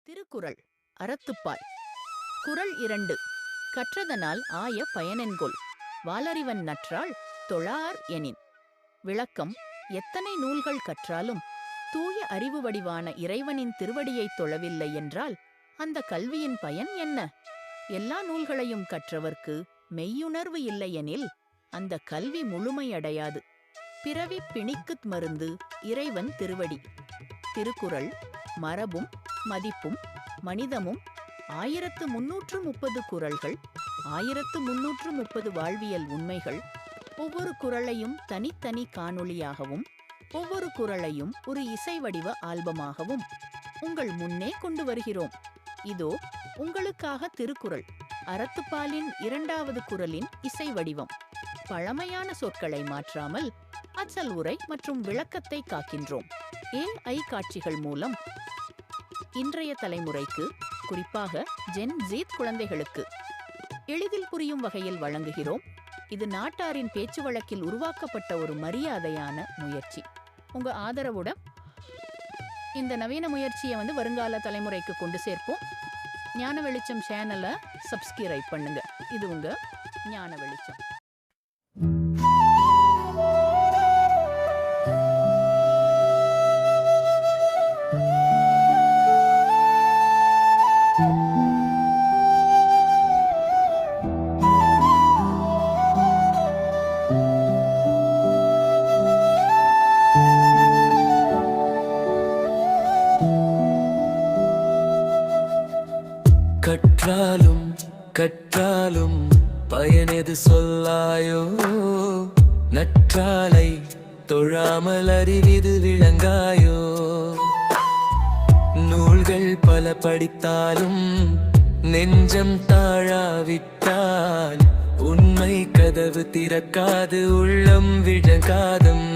திருக்குறள் அறத்துப்பால். குறள் 2. கற்றதனால் ஆய பயனென்கொல் வாலறிவன் நற்றாள் தொழார் எனின். விளக்கம்: எத்தனை நூல்கள் கற்றாலும் தூய அறிவு வடிவான இறைவனின் திருவடியைத் தொழவில்லை என்றால் அந்த கல்வியின் பயன் என்ன? எல்லா நூல்களையும் கற்றவர்க்கு மெய்யுணர்வு இல்லையெனில் அந்த கல்வி முழுமையடையாது. பிறவி பிணிக்குத் மருந்து இறைவன் திருவடி. திருக்குறள் மரபும் மதிப்பும் மனிதமும். 1330 குறள்கள், 1330 வாழ்வியல் உண்மைகள். ஒவ்வொரு குறளையும் தனித்தனி காணொளியாகவும் ஒவ்வொரு குறளையும் ஒரு இசை வடிவ ஆல்பமாகவும் உங்கள் முன்னே கொண்டு வருகிறோம். இதோ உங்களுக்காக திருக்குறள் அறத்துப்பாலின் 2வது குறளின் இசை வடிவம். பழமையான சொற்களை மாற்றாமல் அச்சல் உரை மற்றும் விளக்கத்தை காக்கின்றோம். AI காட்சிகள் மூலம் இன்றைய தலைமுறைக்கு, குறிப்பாக ஜென் ஜீத் குழந்தைகளுக்கு எளிதில் புரியும் வகையில் வழங்குகிறோம். இது நாட்டாரின் பேச்சு வழக்கில் உருவாக்கப்பட்ட ஒரு மரியாதையான முயற்சி. உங்க ஆதரவுடன் இந்த நவீன முயற்சியை வருங்கால தலைமுறைக்கு கொண்டு சேர்ப்போம். ஞான வெளிச்சம் சேனலை சப்ஸ்கிரைப் பண்ணுங்க. இது உங்க ஞான வெளிச்சம். கற்றாலும் கற்றாலும் பயனெது சொல்லாயோ, நற்றாலை தொழாமல் அறிவிது விளங்காயோ. நூல்கள் பல படித்தாலும் நெஞ்சம் தாழாவிட்டால் உண்மை கதவு திறக்காது, உள்ளம் விழங்காதும்.